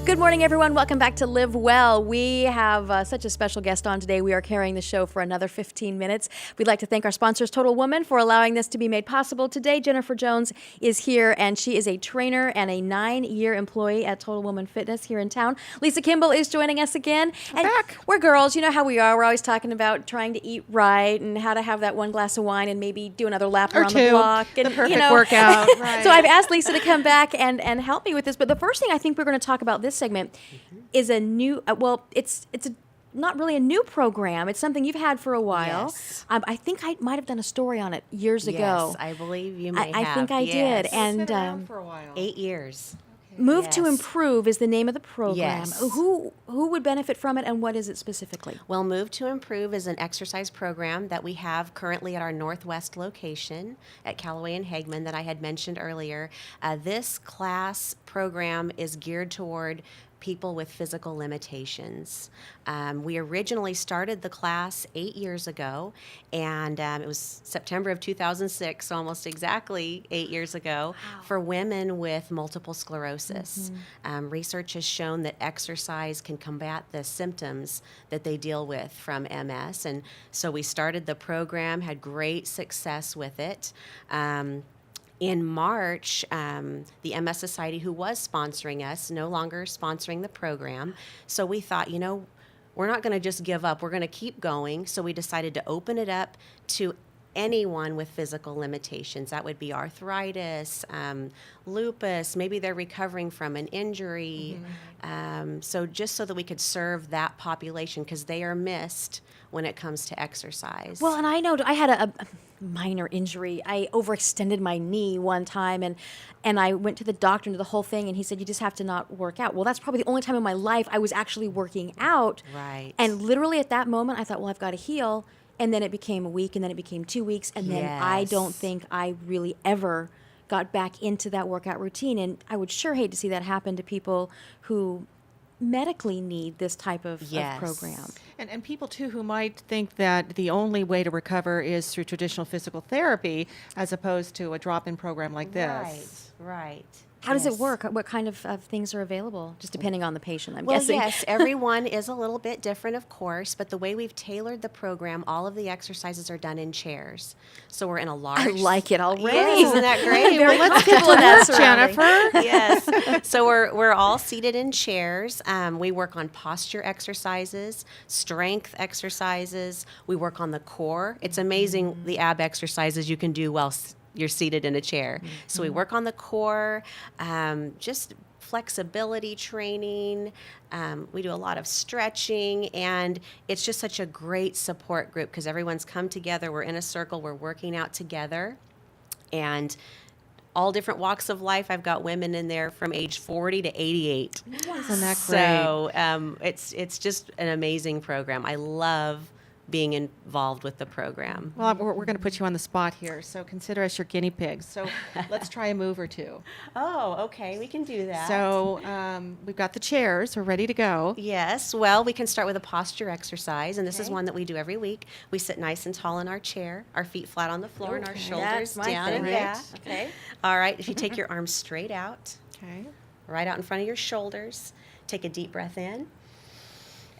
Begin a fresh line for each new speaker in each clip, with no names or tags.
Good morning, everyone. Welcome back to Live Well. We have such a special guest on today. We are carrying the show for another 15 minutes. We'd like to thank our sponsors, Total Woman, for allowing this to be made possible. Today, Jennifer Jones is here, and she is a trainer and a 9-year employee at Total Woman Fitness here in town. Lisa Kimball is joining us again. And
back.
We're girls. You know how we are. We're always talking about trying to eat right and how to have that one glass of wine and maybe do another lap
Or
around
two.
the block. And,
The perfect workout. Right.
So I've asked Lisa to come back and help me with this. But the first thing I think we're going to talk about this segment is a new, not really a new program. It's something you've had for a while.
Yes.
I think I might have done a story on it years ago.
Yes, I believe you may have.
I think I
Yes.
did. And
It's been around for a while.
8 years.
Move to
Yes.
Improve is the name of the program.
Yes.
Who would benefit from it, and what is it specifically?
Well, Move to Improve is an exercise program that we have currently at our Northwest location at Callaway and Hagman that I had mentioned earlier. This class program is geared toward people with physical limitations. We originally started the class 8 years ago, and it was September of 2006, so almost exactly 8 years ago, for women with multiple sclerosis. Research has shown that exercise can combat the symptoms that they deal with from MS, and so we started the program, had great success with it. In March, the MS Society, who was sponsoring us, no longer sponsoring the program. So we thought, we're not going to just give up. We're going to keep going. So we decided to open it up to anyone with physical limitations. That would be arthritis, lupus, maybe they're recovering from an injury. So just so that we could serve that population, because they are missed when it comes to exercise.
Well, and I know I had a minor injury. I overextended my knee one time, and I went to the doctor and did the whole thing, and he said, you just have to not work out. Well, that's probably the only time in my life I was actually working out.
Right.
And literally at that moment, I thought, well, I've got to heal. And then it became a week, and then it became 2 weeks, and then I don't
Yes.
think I really ever got back into that workout routine. And I would sure hate to see that happen to people who medically need this type of
Yes.
program.
And people, too, who might think that the only way to recover is through traditional physical therapy as opposed to a drop-in program like this.
Right.
How does it
Yes.
work? What kind of things are available? Just depending on the patient, I'm
Well,
guessing.
yes, everyone is a little bit different, of course, but the way we've tailored the program, all of the exercises are done in chairs. So we're in a large...
I like it already.
Yes, isn't that great?
Very
let's
comfortable in that surrounding.
Jennifer.
Yes. So we're all seated in chairs. We work on posture exercises, strength exercises. We work on the core. It's amazing the ab exercises you can do while you're seated in a chair. So we work on the core, just flexibility training. We do a lot of stretching, and it's just such a great support group because everyone's come together. We're in a circle. We're working out together, and all different walks of life. I've got women in there from age 40 to 88.
Isn't that great?
So it's just an amazing program. I love being involved with the program.
Well, we're going to put you on the spot here, so consider us your guinea pigs. So let's try a move or two.
Oh, okay, we can do that.
So we've got the chairs. We're ready to go.
Yes, well, we can start with a posture exercise, and this is one that we do every week. We sit nice and tall in our chair, our feet flat on the floor, and our shoulders
That's my
down and
favorite.
back.
Okay.
All right, if you take your arms straight out,
Okay.
right out in front of your shoulders, take a deep breath in.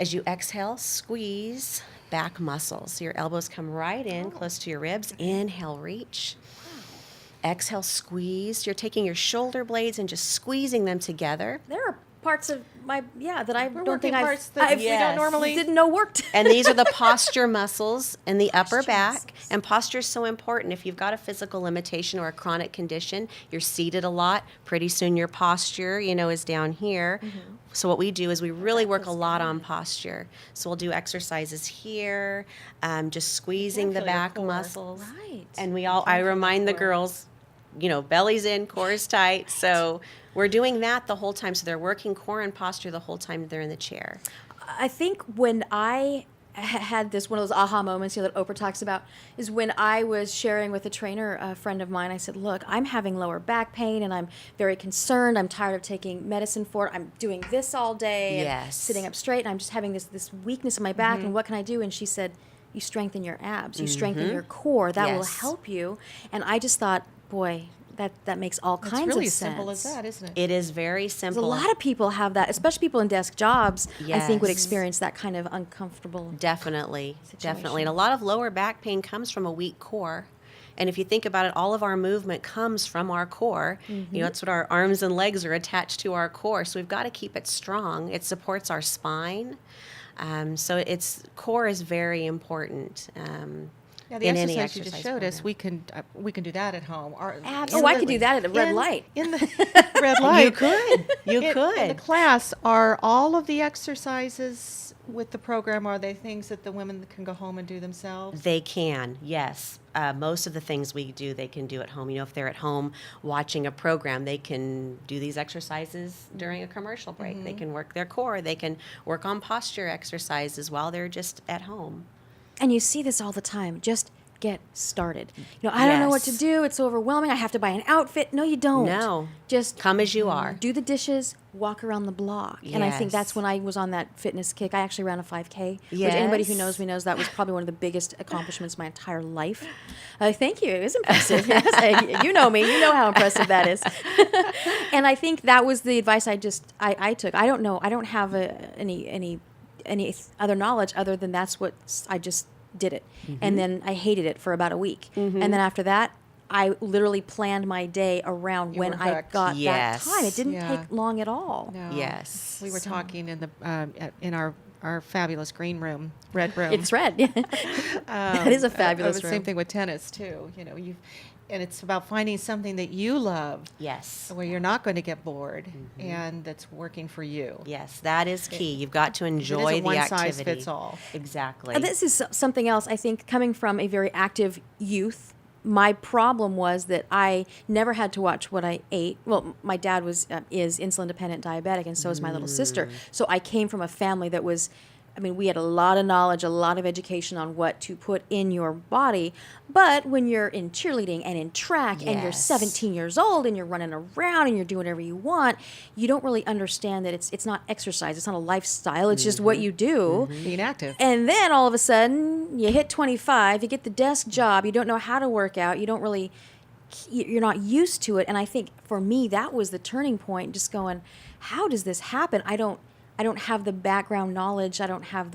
As you exhale, squeeze back muscles. So your elbows come right in, close to your ribs. Inhale, reach. Exhale, squeeze. You're taking your shoulder blades and just squeezing them together.
There are parts of my that I
We're
don't think
working parts that we don't normally-
didn't know worked.
And these are the posture muscles in the upper
Posture
back.
muscles.
And posture is so important. If you've got a physical limitation or a chronic condition, you're seated a lot. Pretty soon your posture, is down here. So what we do is we really work a lot on posture. So we'll do exercises here, just squeezing the
feel your
back
core.
muscles.
Right.
And I remind the girls, belly's in, core is tight. So we're doing that the whole time. So they're working core and posture the whole time they're in the chair.
I think when I had one of those aha moments, that Oprah talks about, is when I was sharing with a trainer, a friend of mine. I said, "Look, I'm having lower back pain, and I'm very concerned. I'm tired of taking medicine for it. I'm doing this all day, and
Yes.
sitting up straight, and I'm just having this weakness in my back. And what can I do?" And she said, "You strengthen your abs. You strengthen your core. That will
Yes.
help you." And I just thought, boy, that makes all
It's
kinds
really
of
as
sense.
simple as that, isn't it?
It is very
'Cause
simple.
a lot of people have that, especially people in desk jobs, I think would
Yes.
experience that kind of uncomfortable.
Definitely,
situation.
definitely. And a lot of lower back pain comes from a weak core. And if you think about it, all of our movement comes from our core. You know, it's what our arms and legs are attached to our core. So we've got to keep it strong. It supports our spine. So its core is very important.
Yeah, the
in any
exercise you just
exercise
showed us,
program.
we can do that at home.
Oh, I could do that at a red light.
In the red light.
You could. You
In the
could.
class, are all of the exercises with the program, are they things that the women can go home and do themselves?
They can, yes. Most of the things we do, they can do at home. You know, if they're at home watching a program, they can do these exercises during a commercial break. They can work their core. They can work on posture exercises while they're just at home.
And you see this all the time. Just get started. You know, I don't know what to
Yes.
do. It's so overwhelming. I have to buy an outfit. No, you don't.
No.
Just
Come as you are.
do the dishes, walk around the block. And I think that's
Yes.
when I was on that fitness kick. I actually ran a 5K, which anybody who
Yes.
knows me knows that was probably one of the biggest accomplishments of my entire life. Thank you. It was impressive. Yes. You know me. You know how impressive that is. And I think that was the advice I took. I don't know. I don't have any other knowledge other than that's what I just did it. And then I hated it for about a week. And then after that, I literally planned my day around
You
when
were
I
hooked.
got
Yes.
that time. It didn't
Yeah.
take long at all.
No.
Yes.
We were talking in the in our fabulous green room, red room.
It's red. That is a fabulous room.
Same thing with tennis too. You know, and it's about finding something that you love,
Yes.
where you're not going to get bored, and that's working for you.
Yes, that is key. You've got to
It
enjoy
isn't
the
one
activity.
size fits all.
Exactly.
This is something else, I think, coming from a very active youth. My problem was that I never had to watch what I ate. Well, my dad is insulin-dependent diabetic, and so is my little sister. So I came from a family that was, I mean, we had a lot of knowledge, a lot of education on what to put in your body. But when you're in cheerleading and in track and you're
Yes.
17 years old and you're running around and you're doing whatever you want, you don't really understand that it's not exercise. It's not a lifestyle. It's just what you do.
Being active.
And then all of a sudden, you hit 25, you get the desk job, you don't know how to work out, you're not used to it. And I think for me, that was the turning point, just going, how does this happen? I don't have the background knowledge. I don't have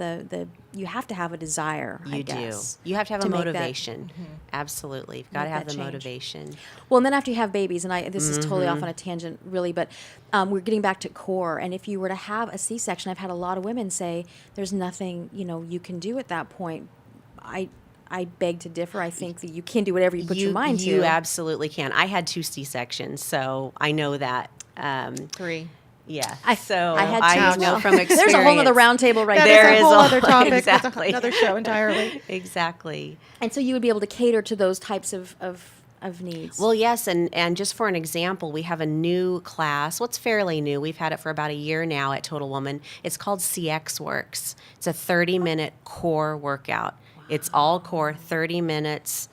you have to have a desire, I
You do.
guess,
You have to have a
make that-
motivation. Absolutely. You've got to
Make
have
that
the
change.
motivation.
Well, and then after you have babies, and this is totally off on a tangent, really, but we're getting back to core. And if you were to have a C-section, I've had a lot of women say there's nothing you can do at that point. I beg to differ. I think that you can do whatever you put your mind to.
You absolutely can. I had 2 C-sections, so I know that.
3.
Yeah.
I had two as
know
well.
from experience.
There's a whole other round table right
That
there.
is
There
a whole
is
other topic.
exactly.
That's another show entirely.
Exactly.
And so you would be able to cater to those types of needs.
Well, yes, and just for an example, we have a new class. Well, it's fairly new. We've had it for about a year now at Total Woman. It's called CX Works. It's a 30-minute core workout. It's all core, 30 minutes.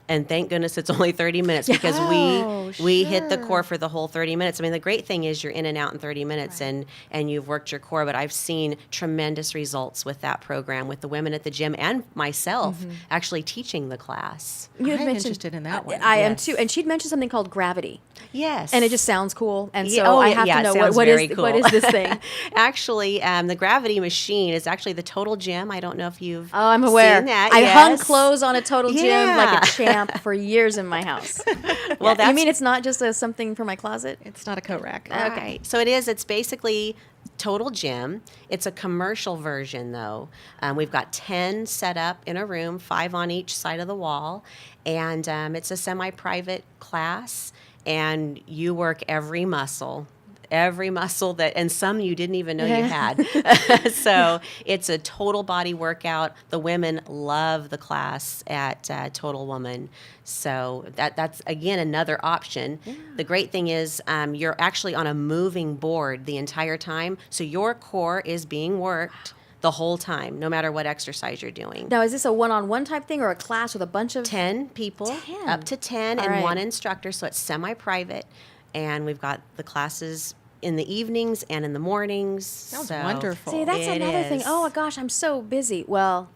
And thank goodness it's only 30 minutes because
Oh,
we hit the
sure.
core for the whole 30 minutes. I mean, the great thing is you're in and out in 30 minutes and you've worked your core. But I've seen tremendous results with that program, with the women at the gym and myself actually teaching the class.
You had
I'm
mentioned-
interested in that one.
I am
Yes.
too. And she'd mentioned something called gravity.
Yes.
And it just sounds cool. And
Yeah,
so I
yeah,
have
yeah,
to
it
know
sounds
what
very
is what
cool.
is this thing?
Actually, the gravity machine is actually the Total Gym. I don't know if you've
Oh, I'm aware.
seen that.
I hung
Yes.
clothes on a Total Gym like
Yeah.
a champ for years in my house.
Well,
You
that's
mean it's not just something for my closet?
It's not a coat rack.
right. So it is. It's basically Total Gym. It's a commercial version, though. We've got 10 set up in a room, 5 on each side of the wall, and it's a semi-private class. And you work every muscle that, and some you didn't even know you had. So it's a total body workout. The women love the class at Total Woman. So that's, again, another option. The great thing is you're actually on a moving board the entire time. So your core is being worked the whole time, no matter what exercise you're doing.
Now, is this a one-on-one type thing or a class with a bunch of
10 people,
10.
up to 10,
All
and
right.
one instructor, so it's semi-private. And we've got the classes in the evenings and in the mornings.
Sounds
so
wonderful.
See, that's
It
another thing.
is.
Oh, gosh, I'm so busy. Well,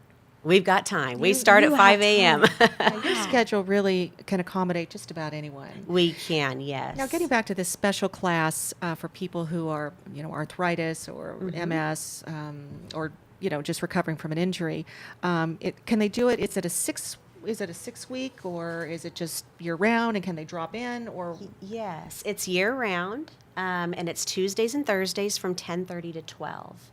We've got time. We start
you
at 5
have
a.m.
Now, your schedule really can accommodate just about anyone.
We can, yes.
Now, getting back to this special class for people who are, arthritis or MS, or just recovering from an injury, can they do it? Is it a 6-week, or is it just year round? And can they drop in? Or
Yes, it's year round, and it's Tuesdays and Thursdays from 10:30 to 12.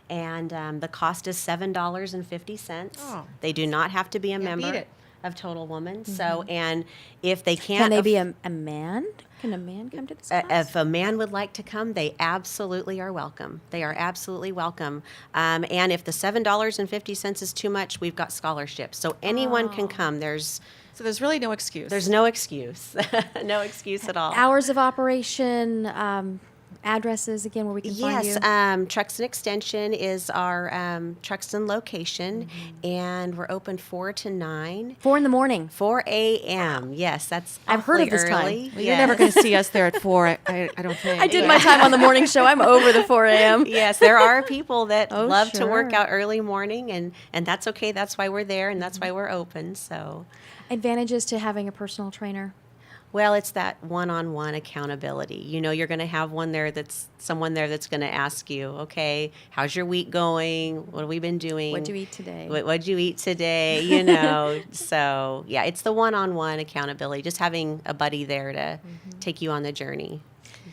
And the cost is $7.50.
Oh.
They do not have to be a
Can't beat
member
it.
of Total Woman. So, and if they can't,
Can they be a man? Can a man come to this class?
if a man would like to come, they absolutely are welcome. They are absolutely welcome. And if the $7.50 is too much, we've got scholarships. So anyone can come.
so there's really no excuse.
There's no excuse. No excuse at all.
Hours of operation, addresses again where we can find you.
Yes, Truxton Extension is our Truxton location, and we're open 4 to 9.
4 in the morning.
4 a.m. Yes, that's
I've heard of
awfully
this time.
early.
Well, you're never going to see us there at 4. I don't think.
I did my time on the morning show. I'm over the 4 a.m.
Yes, there are people that
Oh,
love to work
sure.
out early morning, and that's okay. That's why we're there, and that's why we're open. So,
Advantages to having a personal trainer.
well, it's that one-on-one accountability. You're going to have someone there that's going to ask you, okay, how's your week going? What have we been doing?
What'd you eat today?
What'd you eat today? So yeah, it's the one-on-one accountability, just having a buddy there to take you on the journey.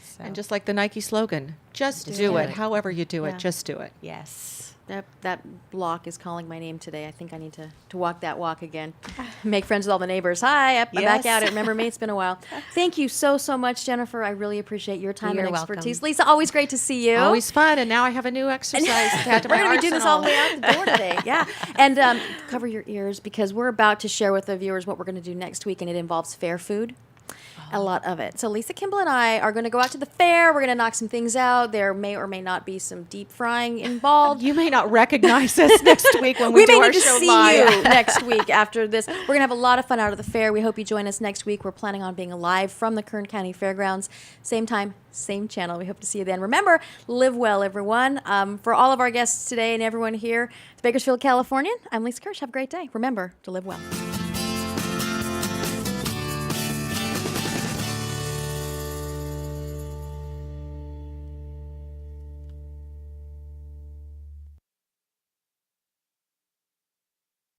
So,
And just like the Nike slogan, just
Just
do
do
it.
it.
However you do
Yeah.
it, just do it.
yes.
That block is calling my name today. I think I need to walk that walk again. Make friends with all the neighbors. Hi, I'm back
Yes.
at it. Remember me? It's been a while. Thank you so much, Jennifer. I really appreciate your time
You're
and
welcome.
expertise. Lisa, always great to see you.
Always fun, and now I have a new exercise to add to
We're
my
going to be doing this all the
arsenal.
way out the door today. Yeah. And cover your ears because we're about to share with the viewers what we're going to do next week, and it involves fair food. A lot of it. So Lisa Kimball and I are going to go out to the fair. We're going to knock some things out. There may or may not be some deep frying involved.
You may not recognize us next week when we,
We
do
may
our
need to
show
see
live.
you next week after this. We're going to have a lot of fun out of the fair. We hope you join us next week. We're planning on being live from the Kern County Fairgrounds. Same time, same channel. We hope to see you then. Remember, live well, everyone. For all of our guests today and everyone here, it's Bakersfield, California. I'm Lisa Krch. Have a great day. Remember to live well.